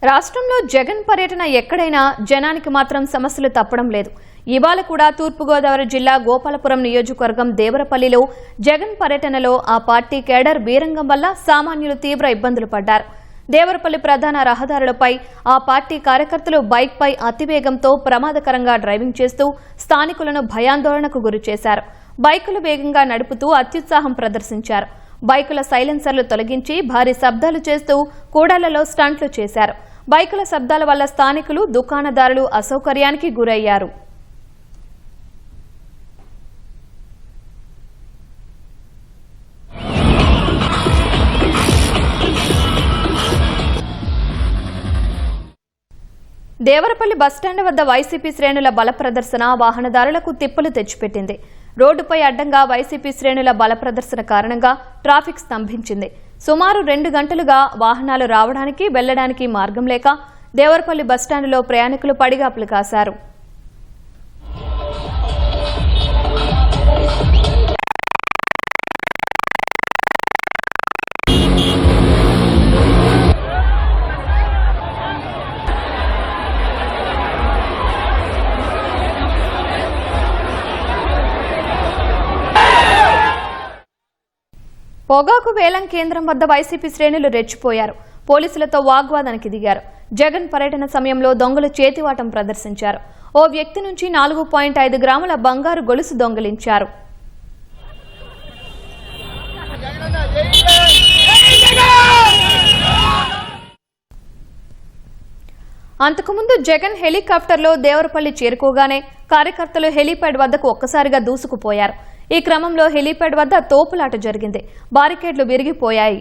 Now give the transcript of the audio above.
రాష్ట్రంలో జగన్ పర్యటన ఎక్కడైనా జనానికి మాత్రం సమస్యలు తప్పడం లేదు. ఇవాళ కూడా తూర్పుగోదావరి జిల్లా గోపాలపురం నియోజకవర్గం దేవరపల్లిలో జగన్ పర్యటనలో ఆ పార్టీ కేడర్ బీరంగం వల్ల సామాన్యులు తీవ్ర ఇబ్బందులు పడ్డారు. దేవరపల్లి ప్రధాన రహదారులపై ఆ పార్టీ కార్యకర్తలు బైక్పై అతివేగంతో ప్రమాదకరంగా డ్రైవింగ్ చేస్తూ స్థానికులను భయాందోళనకు గురిచేశారు. బైకులు వేగంగా నడుపుతూ అత్యుత్సాహం ప్రదర్శించారు. బైకుల సైలెన్సర్లు తొలగించి భారీ శబ్దాలు చేస్తూ కూడళ్లలో స్టంట్లు చేశారు. బైకుల శబ్దాల వల్ల స్థానికులు, దుకాణదారులు అసౌకర్యానికి గురయ్యారు. దేవరపల్లి బస్టాండ్ వద్ద వైసీపీ శ్రేణుల బల ప్రదర్శన వాహనదారులకు తిప్పలు తెచ్చిపెట్టింది. రోడ్డుపై అడ్డంగా వైసీపీ శ్రేణుల బల ప్రదర్శన కారణంగా ట్రాఫిక్ స్తంభించింది. సుమారు 2 గంటలుగా వాహనాలు రావడానికి వెళ్లడానికి మార్గం లేక దేవరపల్లి బస్టాండులో ప్రయాణికులు పడిగాపులు కాశారు. పొగాకు వేలం కేంద్రం వద్ద వైసీపీ శ్రేణులు రెచ్చిపోయారు. పోలీసులతో వాగ్వాదానికి దిగారు. జగన్ పర్యటన సమయంలో దొంగలు చేతివాటం ప్రదర్శించారు. ఓ వ్యక్తి నుంచి 4.5 గ్రాముల బంగారు గొలుసు దొంగిలించారు. అంతకుముందు జగన్ హెలికాప్టర్లో దేవరపల్లి చేరుకోగానే కార్యకర్తలు హెలీప్యాడ్ వద్దకు ఒక్కసారిగా దూసుకుపోయారు. ఈ క్రమంలో హెలీప్యాడ్ వద్ద తోపులాట జరిగింది. బారికేడ్లు విరిగిపోయాయి.